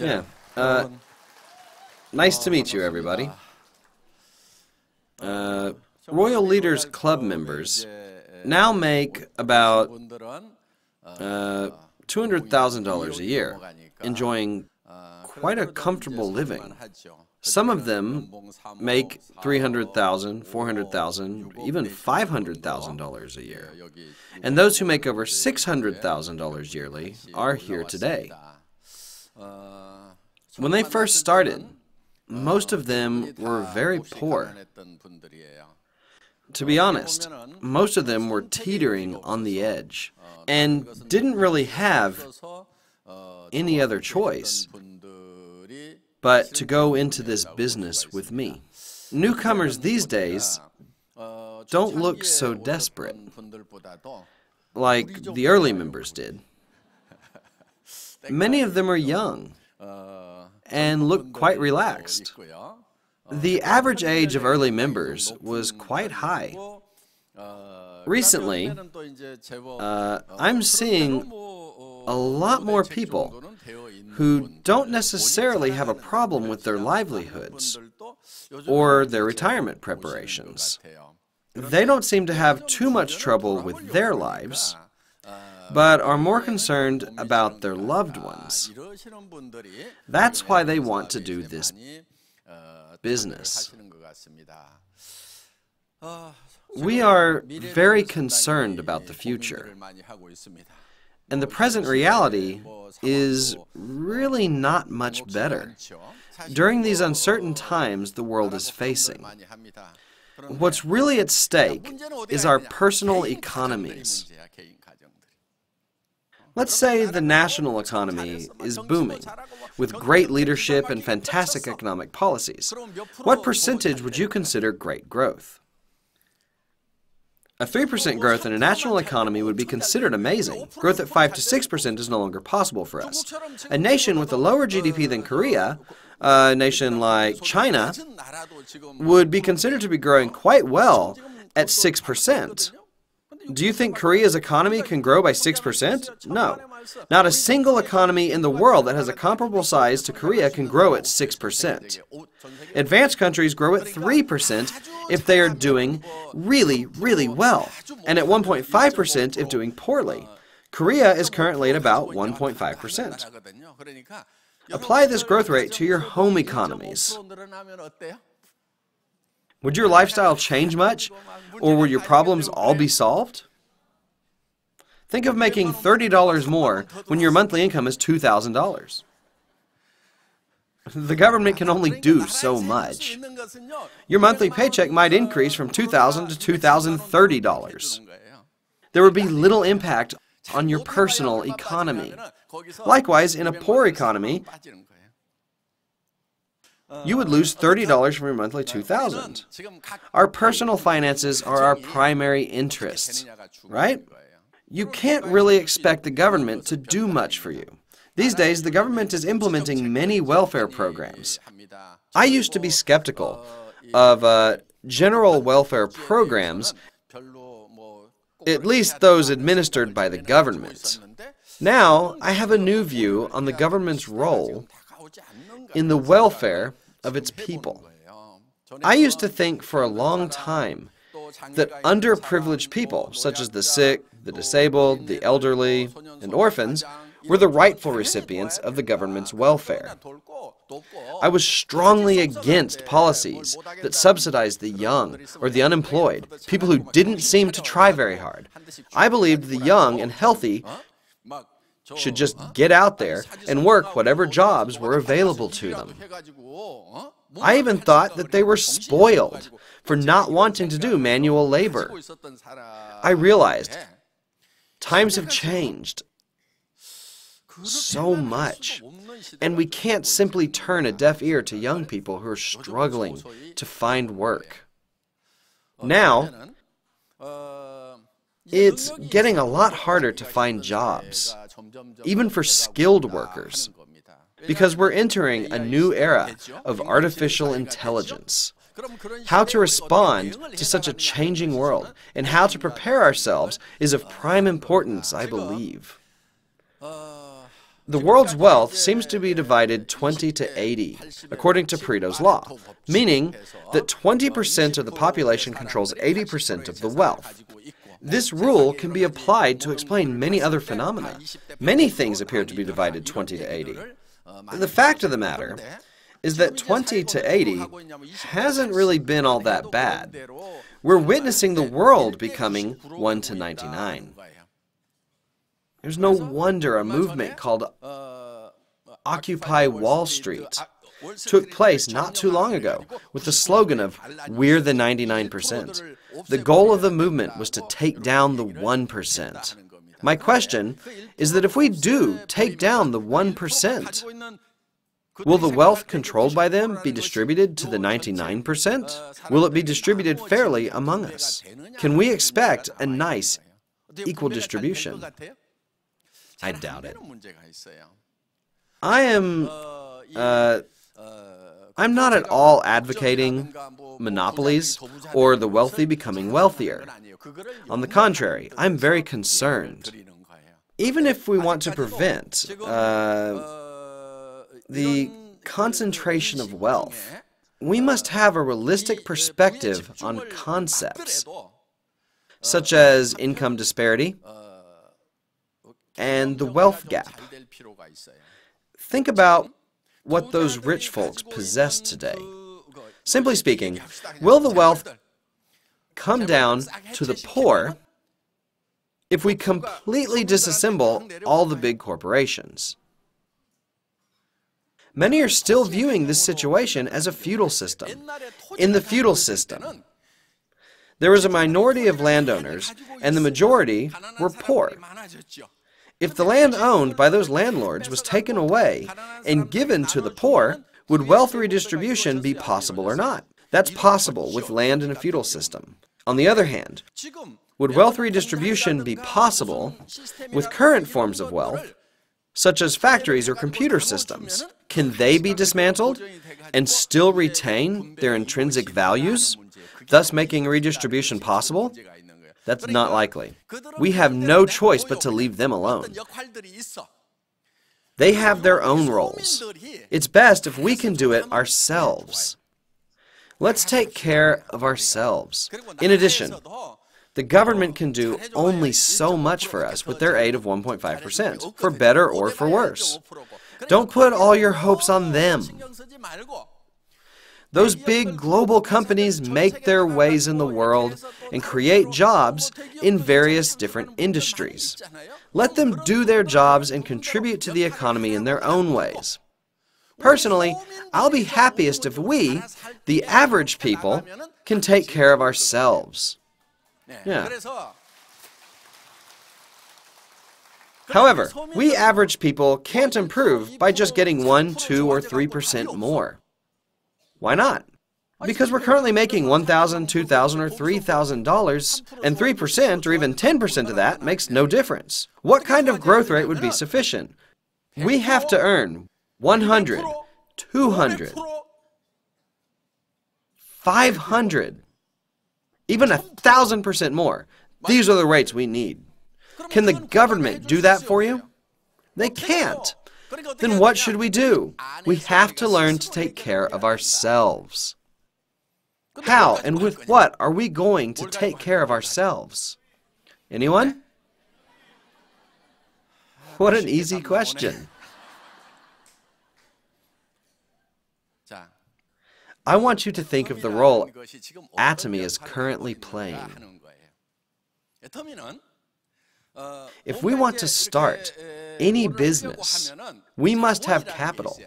Yeah. Nice to meet you, everybody. Royal Leaders Club members now make about $200,000 a year, enjoying quite a comfortable living. Some of them make $300,000, $400,000, even $500,000 a year. And those who make over $600,000 yearly are here today. When they first started, most of them were very poor. To be honest, most of them were teetering on the edge and didn't really have any other choice but to go into this business with me. Newcomers these days don't look so desperate like the early members did. Many of them are young and look quite relaxed. The average age of early members was quite high. Recently, I'm seeing a lot more people who don't necessarily have a problem with their livelihoods or their retirement preparations. They don't seem to have too much trouble with their lives, but are more concerned about their loved ones. That's why they want to do this business. We are very concerned about the future, and the present reality is really not much better. During these uncertain times the world is facing, what's really at stake is our personal economies. Let's say the national economy is booming, with great leadership and fantastic economic policies. What percentage would you consider great growth? A 3% growth in a national economy would be considered amazing. Growth at 5 to 6% is no longer possible for us. A nation with a lower GDP than Korea, a nation like China, would be considered to be growing quite well at 6%. Do you think Korea's economy can grow by 6%? No. Not a single economy in the world that has a comparable size to Korea can grow at 6%. Advanced countries grow at 3% if they are doing really, really well, and at 1.5% if doing poorly. Korea is currently at about 1.5%. Apply this growth rate to your home economies. Would your lifestyle change much, or would your problems all be solved? Think of making $30 more when your monthly income is $2,000. The government can only do so much. Your monthly paycheck might increase from $2,000 to $2,030. There would be little impact on your personal economy. Likewise, in a poor economy, you would lose $30 from your monthly $2,000. Our personal finances are our primary interests, right? You can't really expect the government to do much for you. These days, the government is implementing many welfare programs. I used to be skeptical of general welfare programs, at least those administered by the government. Now, I have a new view on the government's role in the welfare of its people. I used to think for a long time that underprivileged people, such as the sick, the disabled, the elderly, and orphans, were the rightful recipients of the government's welfare. I was strongly against policies that subsidized the young or the unemployed, people who didn't seem to try very hard. I believed the young and healthy should just get out there and work whatever jobs were available to them. I even thought that they were spoiled for not wanting to do manual labor. I realized times have changed so much, and we can't simply turn a deaf ear to young people who are struggling to find work. Now, it's getting a lot harder to find jobs, even for skilled workers, because we're entering a new era of artificial intelligence. How to respond to such a changing world and how to prepare ourselves is of prime importance, I believe. The world's wealth seems to be divided 20 to 80, according to Pareto's law, meaning that 20% of the population controls 80% of the wealth. This rule can be applied to explain many other phenomena. Many things appear to be divided 20 to 80. The fact of the matter is that 20 to 80 hasn't really been all that bad. We're witnessing the world becoming 1 to 99. There's no wonder a movement called Occupy Wall Street took place not too long ago with the slogan of "We're the 99%. The goal of the movement was to take down the 1%. My question is that if we do take down the 1%, will the wealth controlled by them be distributed to the 99%? Will it be distributed fairly among us? Can we expect a nice, equal distribution? I doubt it. I'm not at all advocating monopolies or the wealthy becoming wealthier. On the contrary, I'm very concerned. Even if we want to prevent the concentration of wealth, we must have a realistic perspective on concepts such as income disparity and the wealth gap. Think about what those rich folks possess today. Simply speaking, will the wealth come down to the poor if we completely disassemble all the big corporations? Many are still viewing this situation as a feudal system. In the feudal system, there was a minority of landowners, and the majority were poor. If the land owned by those landlords was taken away and given to the poor, would wealth redistribution be possible or not? That's possible with land in a feudal system. On the other hand, would wealth redistribution be possible with current forms of wealth, such as factories or computer systems? Can they be dismantled and still retain their intrinsic values, thus making redistribution possible? That's not likely. We have no choice but to leave them alone. They have their own roles. It's best if we can do it ourselves. Let's take care of ourselves. In addition, the government can do only so much for us with their aid of 1.5%, for better or for worse. Don't put all your hopes on them. Those big global companies make their ways in the world and create jobs in various different industries. Let them do their jobs and contribute to the economy in their own ways. Personally, I'll be happiest if we, the average people, can take care of ourselves. Yeah. However, we average people can't improve by just getting 1, 2, or 3% more. Why not? Because we're currently making $1,000, $2,000, or $3,000, and 3% or even 10% of that makes no difference. What kind of growth rate would be sufficient? We have to earn 100, 200, 500, even 1,000% more. These are the rates we need. Can the government do that for you? They can't. Then what should we do? We have to learn to take care of ourselves. How and with what are we going to take care of ourselves? Anyone? What an easy question. I want you to think of the role atomy is currently playing. If we want to start any business, we must have capital.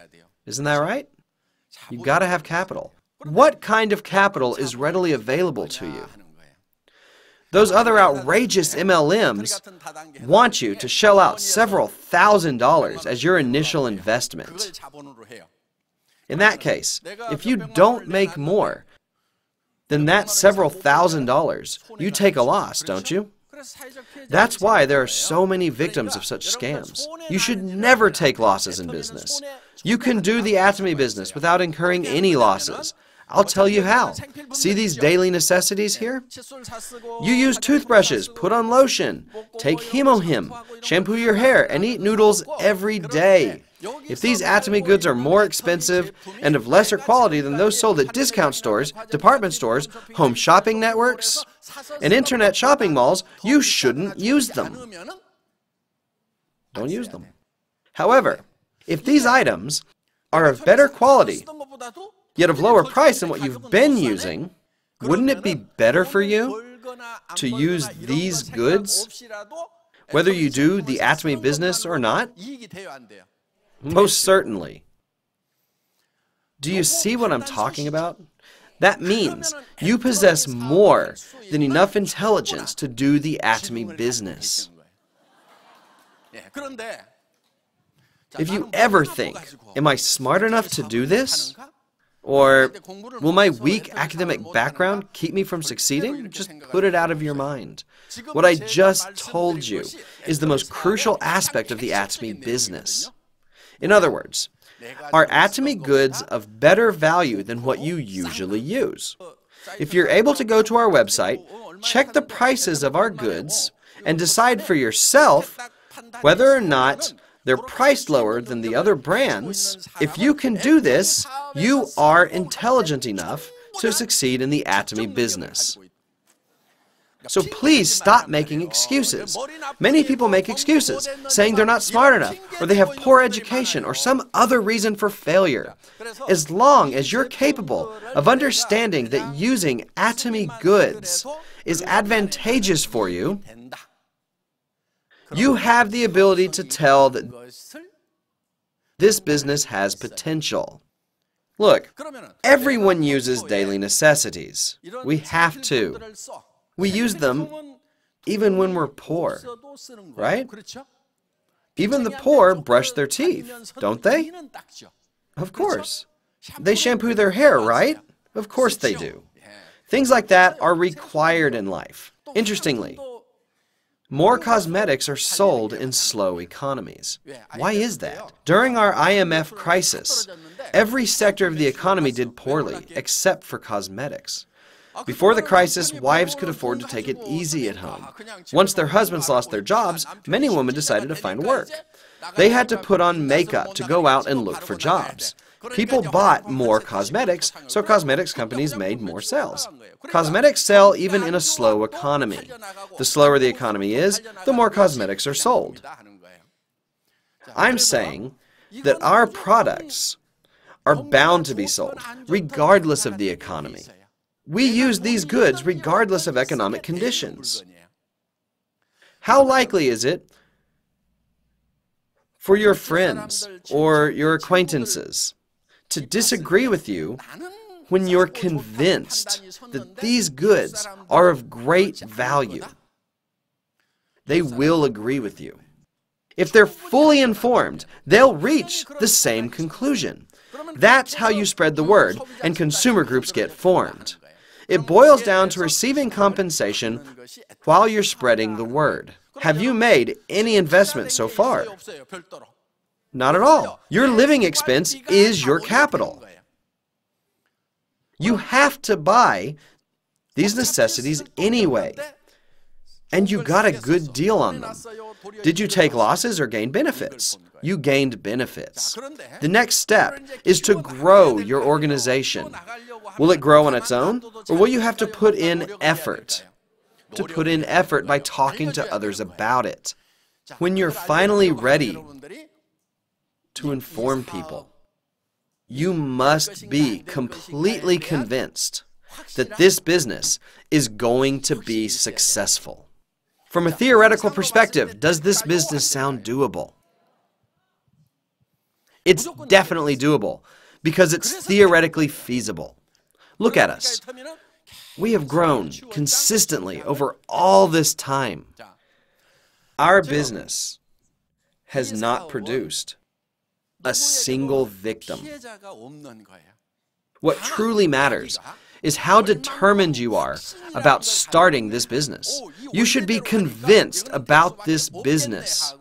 Isn't that right? You've got to have capital. What kind of capital is readily available to you? Those other outrageous MLMs want you to shell out several $1,000s as your initial investment. In that case, if you don't make more than that several $1,000s, you take a loss, don't you? That's why there are so many victims of such scams. You should never take losses in business. You can do the atomy business without incurring any losses. I'll tell you how. See these daily necessities here? You use toothbrushes, put on lotion, take Hemohim, shampoo your hair, and eat noodles every day. If these Atomy goods are more expensive and of lesser quality than those sold at discount stores, department stores, home shopping networks, and internet shopping malls, you shouldn't use them. Don't use them. However, if these items are of better quality, yet of lower price than what you've been using, wouldn't it be better for you to use these goods, whether you do the Atomy business or not? Most certainly. Do you see what I'm talking about? That means you possess more than enough intelligence to do the Atomy business. If you ever think, am I smart enough to do this? Or will my weak academic background keep me from succeeding? Just put it out of your mind. What I just told you is the most crucial aspect of the Atomy business. In other words, are Atomy goods of better value than what you usually use? If you're able to go to our website, check the prices of our goods, and decide for yourself whether or not they're priced lower than the other brands, if you can do this, you are intelligent enough to succeed in the Atomy business. So please stop making excuses. Many people make excuses, saying they're not smart enough, or they have poor education, or some other reason for failure. As long as you're capable of understanding that using Atomy goods is advantageous for you, you have the ability to tell that this business has potential. Look, everyone uses daily necessities. We have to. We use them even when we're poor, right? Even the poor brush their teeth, don't they? Of course. They shampoo their hair, right? Of course they do. Things like that are required in life. Interestingly, more cosmetics are sold in slow economies. Why is that? During our IMF crisis, every sector of the economy did poorly, except for cosmetics. Before the crisis, wives could afford to take it easy at home. Once their husbands lost their jobs, many women decided to find work. They had to put on makeup to go out and look for jobs. People bought more cosmetics, so cosmetics companies made more sales. Cosmetics sell even in a slow economy. The slower the economy is, the more cosmetics are sold. I'm saying that our products are bound to be sold, regardless of the economy. We use these goods regardless of economic conditions. How likely is it for your friends or your acquaintances to disagree with you when you're convinced that these goods are of great value? They will agree with you. If they're fully informed, they'll reach the same conclusion. That's how you spread the word and consumer groups get formed. It boils down to receiving compensation while you're spreading the word. Have you made any investment so far? Not at all. Your living expense is your capital. You have to buy these necessities anyway, and you got a good deal on them. Did you take losses or gain benefits? You gained benefits. The next step is to grow your organization. Will it grow on its own, or will you have to put in effort? To put in effort by talking to others about it. When you're finally ready to inform people, you must be completely convinced that this business is going to be successful. From a theoretical perspective, does this business sound doable? It's definitely doable because it's theoretically feasible. Look at us. We have grown consistently over all this time. Our business has not produced a single victim. What truly matters is how determined you are about starting this business. You should be convinced about this business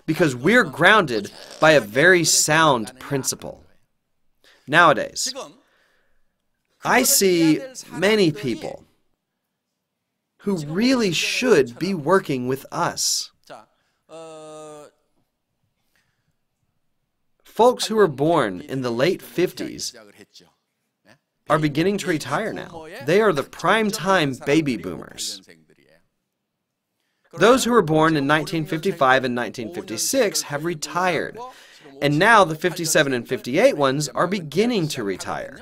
because we're grounded by a very sound principle. Nowadays, I see many people who really should be working with us. Folks who were born in the late 50s are beginning to retire now. They are the prime-time baby boomers. Those who were born in 1955 and 1956 have retired, and now the 57 and 58 ones are beginning to retire.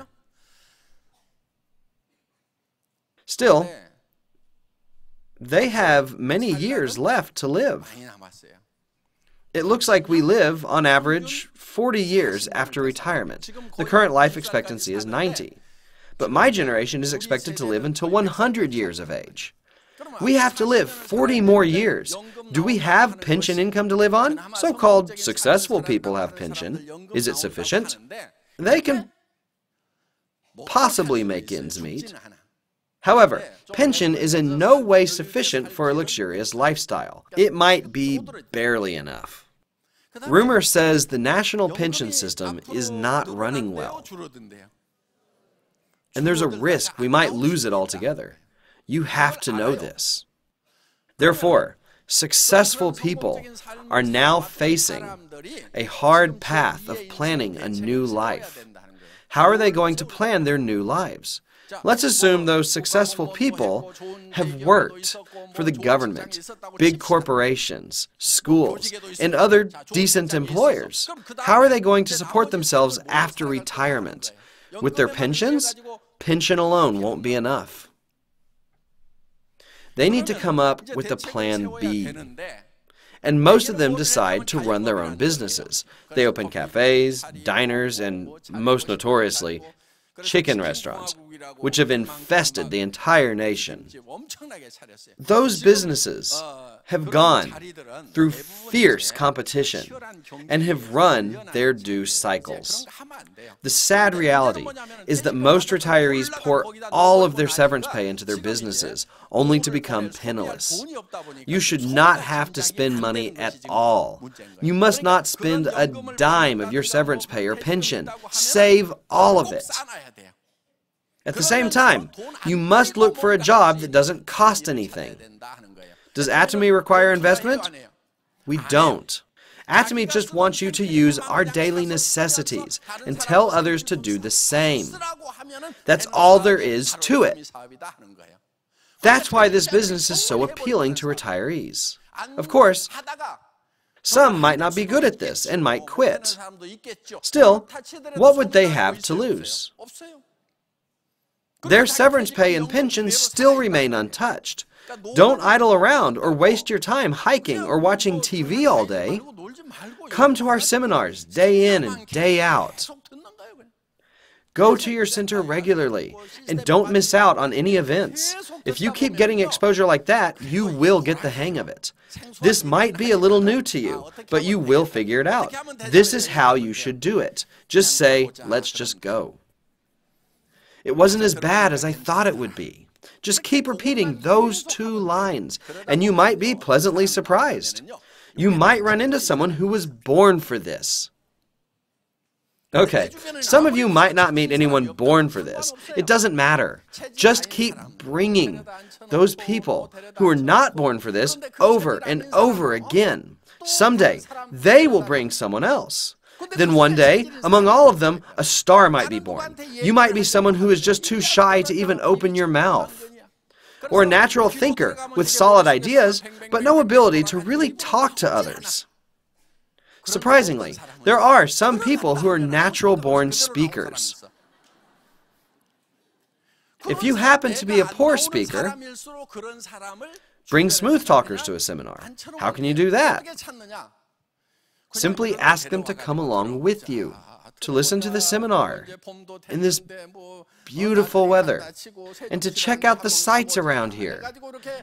Still, they have many years left to live. It looks like we live, on average, 40 years after retirement. The current life expectancy is 90. But my generation is expected to live until 100 years of age. We have to live 40 more years. Do we have pension income to live on? So-called successful people have pension. Is it sufficient? They can possibly make ends meet. However, pension is in no way sufficient for a luxurious lifestyle. It might be barely enough. Rumor says the national pension system is not running well. And there's a risk we might lose it altogether. You have to know this. Therefore, successful people are now facing a hard path of planning a new life. How are they going to plan their new lives? Let's assume those successful people have worked for the government, big corporations, schools, and other decent employers. How are they going to support themselves after retirement? With their pensions? Pension alone won't be enough. They need to come up with a plan B. And most of them decide to run their own businesses. They open cafes, diners, and most notoriously, chicken restaurants, which have infested the entire nation. Those businesses have gone through fierce competition and have run their due cycles. The sad reality is that most retirees pour all of their severance pay into their businesses, only to become penniless. You should not have to spend money at all. You must not spend a dime of your severance pay or pension. Save all of it. At the same time, you must look for a job that doesn't cost anything. Does Atomy require investment? We don't. Atomy just wants you to use our daily necessities and tell others to do the same. That's all there is to it. That's why this business is so appealing to retirees. Of course, some might not be good at this and might quit. Still, what would they have to lose? Their severance pay and pensions still remain untouched. Don't idle around or waste your time hiking or watching TV all day. Come to our seminars day in and day out. Go to your center regularly and don't miss out on any events. If you keep getting exposure like that, you will get the hang of it. This might be a little new to you, but you will figure it out. This is how you should do it. Just say, let's just go. It wasn't as bad as I thought it would be. Just keep repeating those two lines, and you might be pleasantly surprised. You might run into someone who was born for this. Okay, some of you might not meet anyone born for this. It doesn't matter. Just keep bringing those people who are not born for this over and over again. Someday, they will bring someone else. Then one day, among all of them, a star might be born. You might be someone who is just too shy to even open your mouth. Or a natural thinker with solid ideas, but no ability to really talk to others. Surprisingly, there are some people who are natural-born speakers. If you happen to be a poor speaker, bring smooth talkers to a seminar. How can you do that? Simply ask them to come along with you, to listen to the seminar in this beautiful weather, and to check out the sights around here.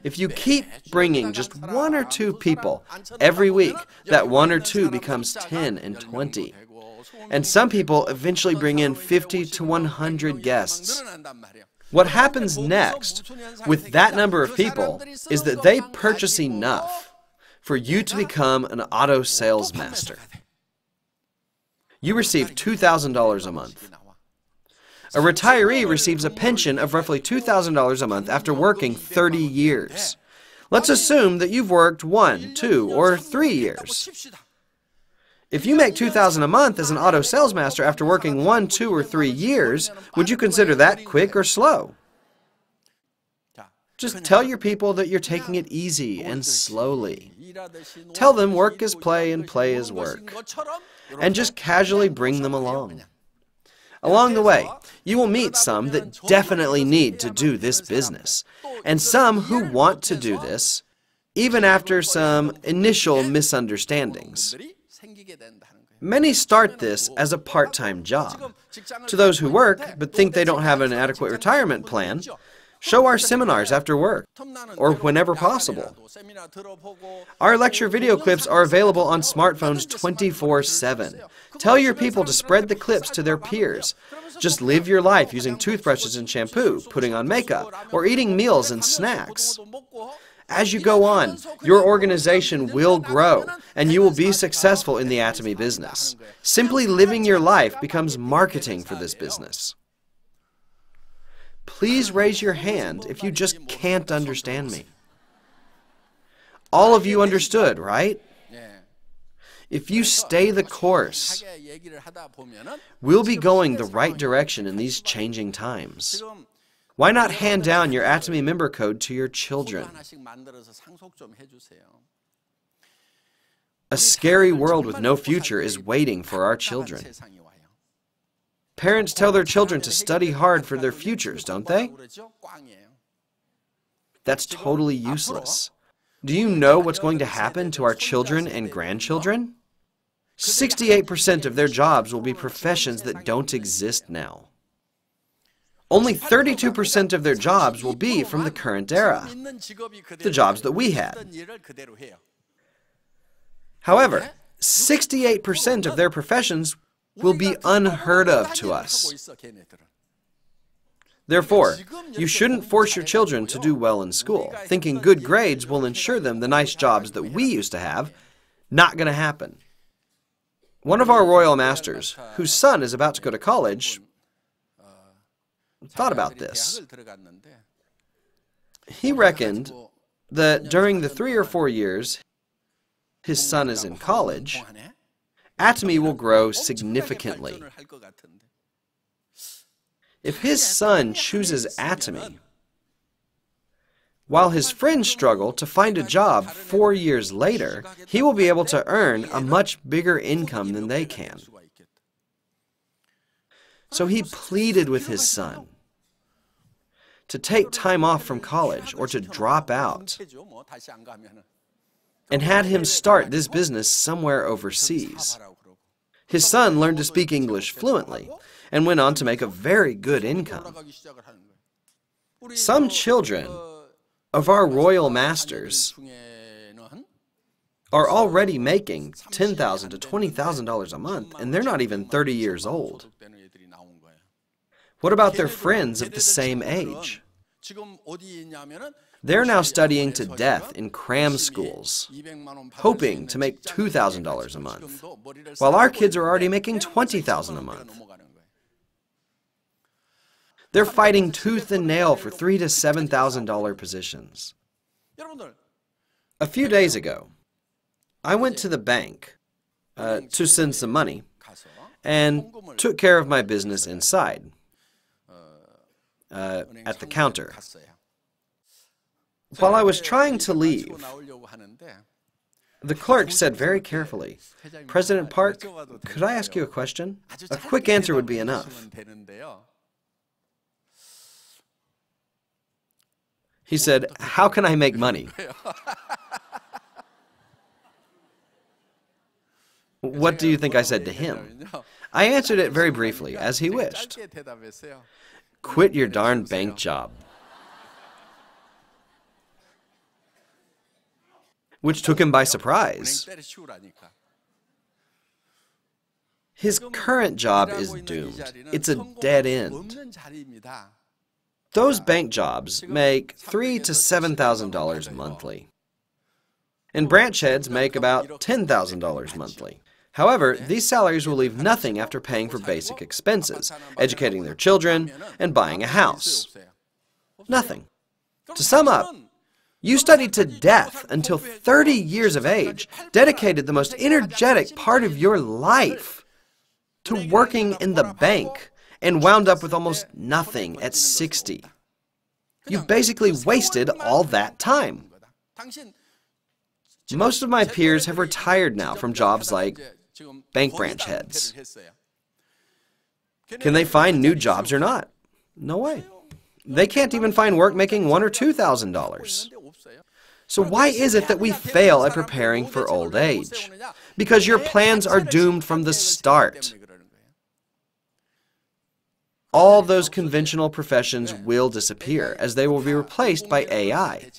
If you keep bringing just one or two people every week, that one or two becomes 10 and 20. And some people eventually bring in 50 to 100 guests. What happens next with that number of people is that they purchase enough for you to become an auto sales master. You receive $2,000 a month. A retiree receives a pension of roughly $2,000 a month after working 30 years. Let's assume that you've worked 1, 2, or 3 years. If you make $2,000 a month as an auto salesmaster after working 1, 2, or 3 years, would you consider that quick or slow? Just tell your people that you're taking it easy and slowly. Tell them work is play and play is work. And just casually bring them along. Along the way, you will meet some that definitely need to do this business, and some who want to do this, even after some initial misunderstandings. Many start this as a part-time job. To those who work but think they don't have an adequate retirement plan, show our seminars after work, or whenever possible. Our lecture video clips are available on smartphones 24/7. Tell your people to spread the clips to their peers. Just live your life using toothbrushes and shampoo, putting on makeup, or eating meals and snacks. As you go on, your organization will grow, and you will be successful in the Atomy business. Simply living your life becomes marketing for this business. Please raise your hand if you just can't understand me. All of you understood, right? If you stay the course, we'll be going the right direction in these changing times. Why not hand down your Atomy member code to your children? A scary world with no future is waiting for our children. Parents tell their children to study hard for their futures, don't they? That's totally useless. Do you know what's going to happen to our children and grandchildren? 68% of their jobs will be professions that don't exist now. Only 32% of their jobs will be from the current era, the jobs that we had. However, 68% of their professions will be unheard of to us. Therefore, you shouldn't force your children to do well in school, thinking good grades will ensure them the nice jobs that we used to have. Not going to happen. One of our royal masters, whose son is about to go to college, thought about this. He reckoned that during the 3 or 4 years his son is in college, Atomy will grow significantly. If his son chooses Atomy, while his friends struggle to find a job 4 years later, he will be able to earn a much bigger income than they can. So he pleaded with his son to take time off from college or to drop out, and had him start this business somewhere overseas. His son learned to speak English fluently and went on to make a very good income. Some children of our royal masters are already making $10,000 to $20,000 a month, and they're not even 30 years old. What about their friends of the same age? They're now studying to death in cram schools, hoping to make $2,000 a month, while our kids are already making $20,000 a month. They're fighting tooth and nail for $3,000 to $7,000 positions. A few days ago, I went to the bank to send some money and took care of my business inside at the counter. While I was trying to leave, the clerk said very carefully, "President Park, could I ask you a question? A quick answer would be enough." He said, "How can I make money?" What do you think I said to him? I answered it very briefly, as he wished. "Quit your darn bank job." Which took him by surprise. His current job is doomed. It's a dead end. Those bank jobs make $3,000 to $7,000 monthly. And branch heads make about $10,000 monthly. However, these salaries will leave nothing after paying for basic expenses, educating their children, and buying a house. Nothing. To sum up, you studied to death until 30 years of age, dedicated the most energetic part of your life to working in the bank, and wound up with almost nothing at 60. You basically wasted all that time. Most of my peers have retired now from jobs like bank branch heads. Can they find new jobs or not? No way. They can't even find work making $1,000 or $2,000. So why is it that we fail at preparing for old age? Because your plans are doomed from the start. All those conventional professions will disappear as they will be replaced by AI.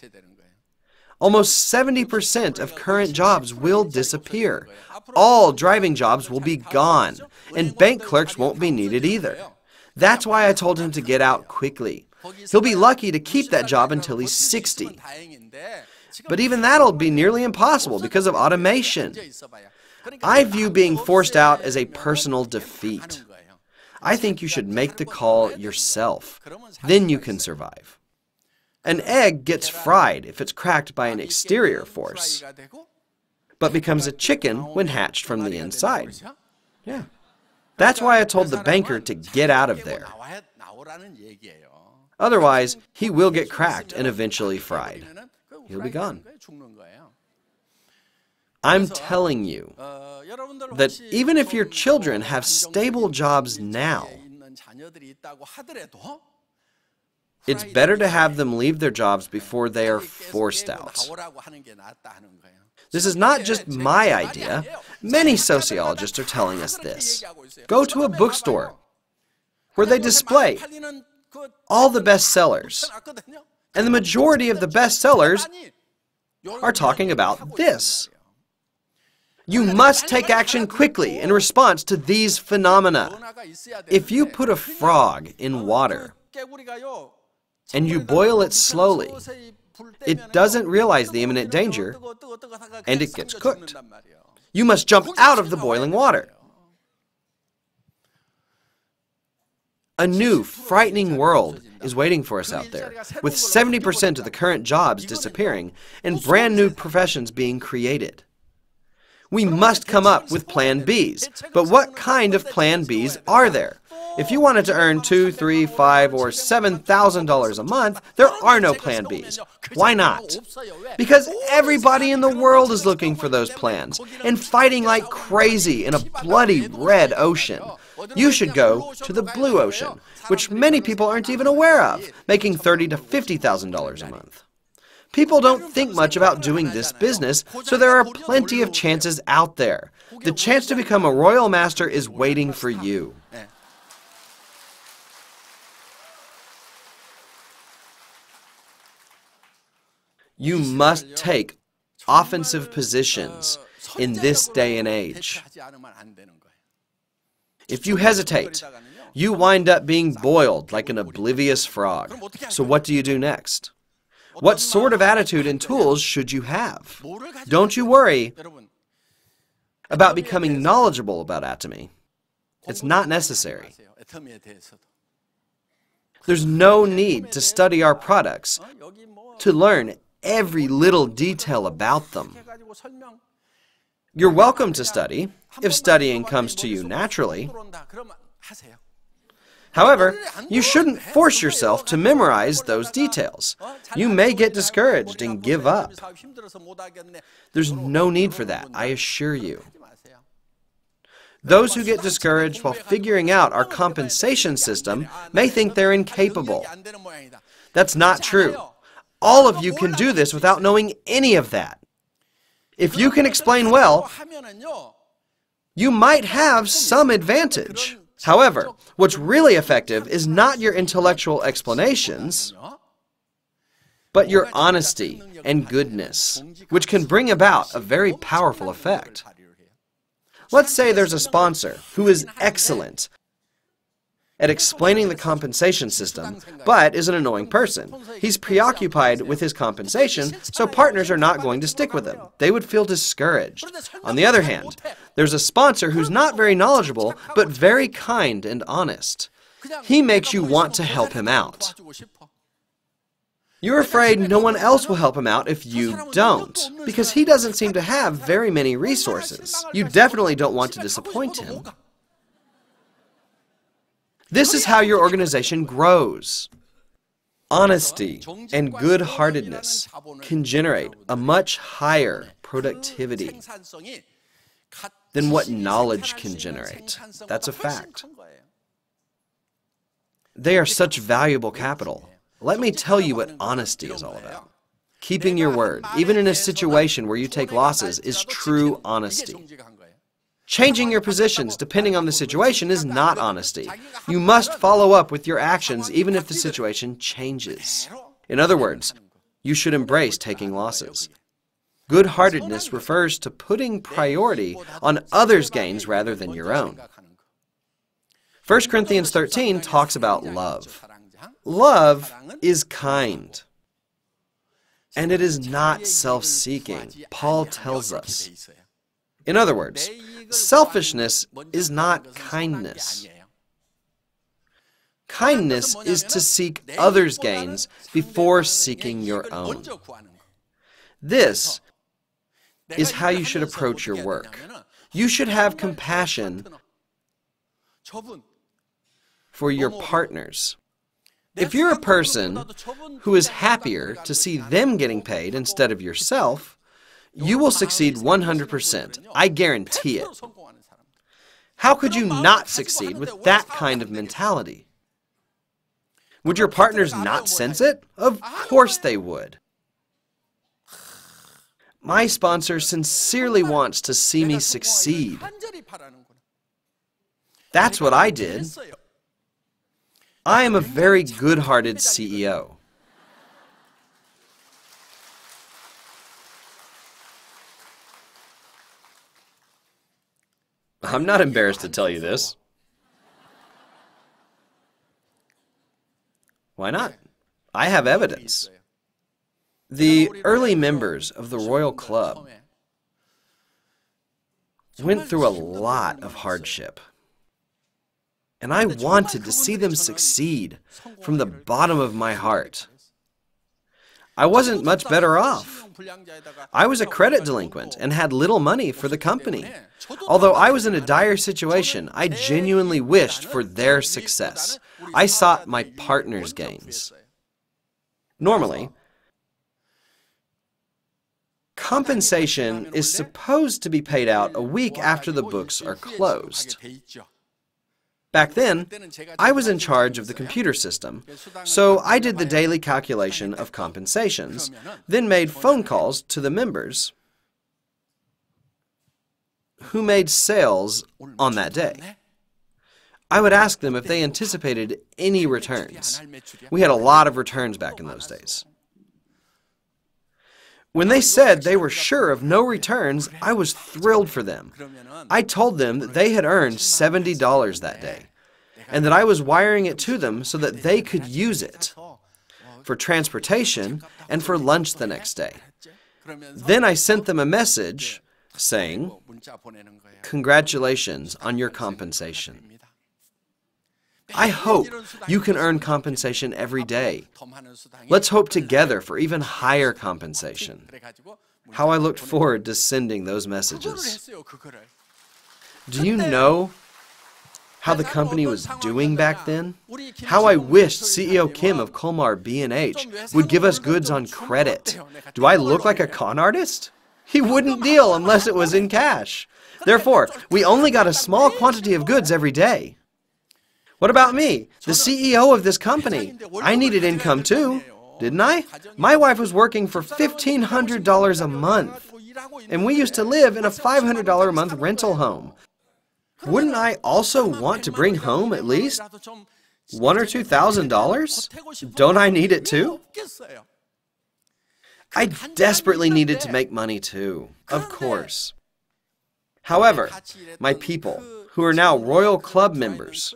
Almost 70% of current jobs will disappear. All driving jobs will be gone, and bank clerks won't be needed either. That's why I told him to get out quickly. He'll be lucky to keep that job until he's 60. But even that'll be nearly impossible because of automation. I view being forced out as a personal defeat. I think you should make the call yourself. Then you can survive. An egg gets fried if it's cracked by an exterior force, but becomes a chicken when hatched from the inside. Yeah. That's why I told the banker to get out of there. Otherwise, he will get cracked and eventually fried. He'll be gone. I'm telling you that even if your children have stable jobs now, it's better to have them leave their jobs before they are forced out. This is not just my idea. Many sociologists are telling us this. Go to a bookstore where they display all the bestsellers, and the majority of the bestsellers are talking about this. You must take action quickly in response to these phenomena. If you put a frog in water and you boil it slowly, it doesn't realize the imminent danger and it gets cooked. You must jump out of the boiling water. A new, frightening world is waiting for us out there, with 70% of the current jobs disappearing and brand new professions being created. We must come up with Plan Bs. But what kind of Plan Bs are there? If you wanted to earn $2,000, $3,000, $5,000, or $7,000 a month, there are no Plan Bs. Why not? Because everybody in the world is looking for those plans and fighting like crazy in a bloody red ocean. You should go to the blue ocean, which many people aren't even aware of, making $30,000 to $50,000 a month. People don't think much about doing this business, so there are plenty of chances out there. The chance to become a royal master is waiting for you. You must take offensive positions in this day and age. If you hesitate, you wind up being boiled like an oblivious frog. So what do you do next? What sort of attitude and tools should you have? Don't you worry about becoming knowledgeable about atomy. It's not necessary. There's no need to study our products to learn every little detail about them. You're welcome to study if studying comes to you naturally. However, you shouldn't force yourself to memorize those details. You may get discouraged and give up. There's no need for that, I assure you. Those who get discouraged while figuring out our compensation system may think they're incapable. That's not true. All of you can do this without knowing any of that. If you can explain well, you might have some advantage. However, what's really effective is not your intellectual explanations, but your honesty and goodness, which can bring about a very powerful effect. Let's say there's a sponsor who is excellent at explaining the compensation system, but is an annoying person. He's preoccupied with his compensation, so partners are not going to stick with him. They would feel discouraged. On the other hand, there's a sponsor who's not very knowledgeable, but very kind and honest. He makes you want to help him out. You're afraid no one else will help him out if you don't, because he doesn't seem to have very many resources. You definitely don't want to disappoint him. This is how your organization grows. Honesty and good-heartedness can generate a much higher productivity than what knowledge can generate. That's a fact. They are such valuable capital. Let me tell you what honesty is all about. Keeping your word, even in a situation where you take losses, is true honesty. Changing your positions depending on the situation is not honesty. You must follow up with your actions even if the situation changes. In other words, you should embrace taking losses. Good-heartedness refers to putting priority on others' gains rather than your own. 1 Corinthians 13 talks about love. Love is kind, and it is not self-seeking, Paul tells us. In other words, selfishness is not kindness. Kindness is to seek others' gains before seeking your own. This is how you should approach your work. You should have compassion for your partners. If you're a person who is happier to see them getting paid instead of yourself, you will succeed 100%. I guarantee it. How could you not succeed with that kind of mentality? Would your partners not sense it? Of course they would. My sponsor sincerely wants to see me succeed. That's what I did. I am a very good-hearted CEO. I'm not embarrassed to tell you this. Why not? I have evidence. The early members of the Royal Club went through a lot of hardship. And I wanted to see them succeed from the bottom of my heart. I wasn't much better off. I was a credit delinquent and had little money for the company. Although I was in a dire situation, I genuinely wished for their success. I sought my partner's gains. Normally, compensation is supposed to be paid out a week after the books are closed. Back then, I was in charge of the computer system, so I did the daily calculation of compensations, then made phone calls to the members who made sales on that day. I would ask them if they anticipated any returns. We had a lot of returns back in those days. When they said they were sure of no returns, I was thrilled for them. I told them that they had earned $70 that day, and that I was wiring it to them so that they could use it for transportation and for lunch the next day. Then I sent them a message saying, "Congratulations on your compensation." I hope you can earn compensation every day. Let's hope together for even higher compensation. How I looked forward to sending those messages. Do you know how the company was doing back then? How I wished CEO Kim of Colmar B&H would give us goods on credit. Do I look like a con artist? He wouldn't deal unless it was in cash. Therefore, we only got a small quantity of goods every day. What about me, the CEO of this company? I needed income too, didn't I? My wife was working for $1,500 a month, and we used to live in a $500 a month rental home. Wouldn't I also want to bring home at least $1,000 or $2,000? Don't I need it too? I desperately needed to make money too, of course. However, my people, who are now Royal Club members,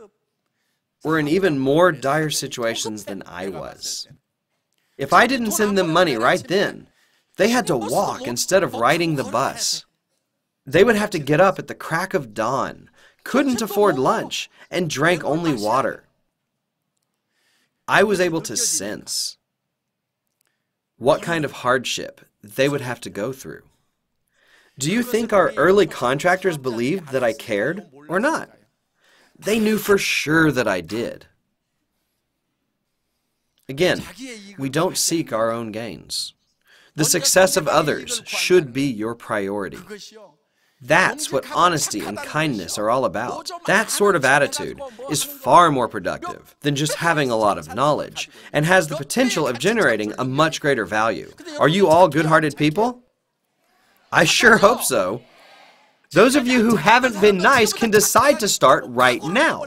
were in even more dire situations than I was. If I didn't send them money right then, they had to walk instead of riding the bus. They would have to get up at the crack of dawn, couldn't afford lunch, and drank only water. I was able to sense what kind of hardship they would have to go through. Do you think our early contractors believed that I cared or not? They knew for sure that I did. Again, we don't seek our own gains. The success of others should be your priority. That's what honesty and kindness are all about. That sort of attitude is far more productive than just having a lot of knowledge and has the potential of generating a much greater value. Are you all good-hearted people? I sure hope so. Those of you who haven't been nice can decide to start right now.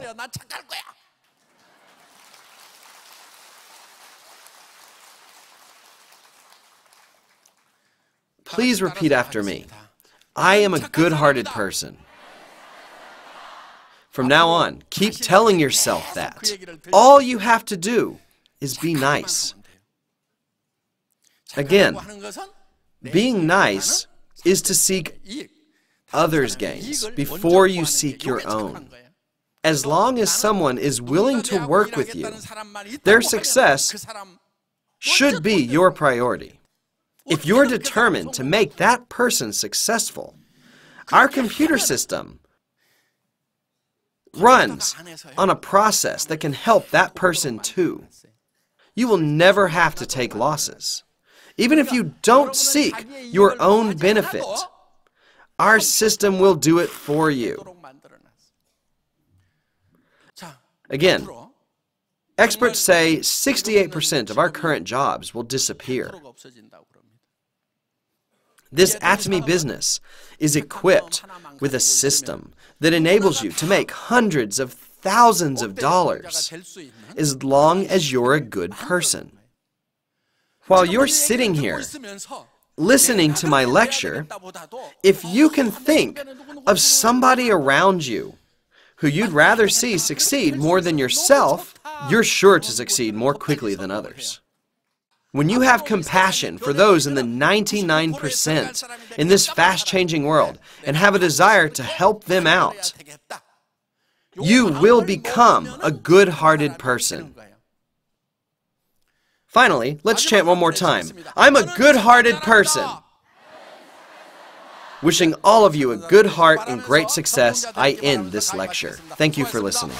Please repeat after me. I am a good-hearted person. From now on, keep telling yourself that. All you have to do is be nice. Again, being nice is to seek others' gains before you seek your own. As long as someone is willing to work with you, their success should be your priority. If you're determined to make that person successful, our computer system runs on a process that can help that person too. You will never have to take losses. Even if you don't seek your own benefit, our system will do it for you. Again, experts say 68% of our current jobs will disappear. This Atomy business is equipped with a system that enables you to make hundreds of thousands of dollars as long as you're a good person. While you're sitting here listening to my lecture, if you can think of somebody around you who you'd rather see succeed more than yourself, you're sure to succeed more quickly than others. When you have compassion for those in the 99% in this fast-changing world and have a desire to help them out, you will become a good-hearted person. Finally, let's chant one more time. I'm a good-hearted person. Wishing all of you a good heart and great success, I end this lecture. Thank you for listening.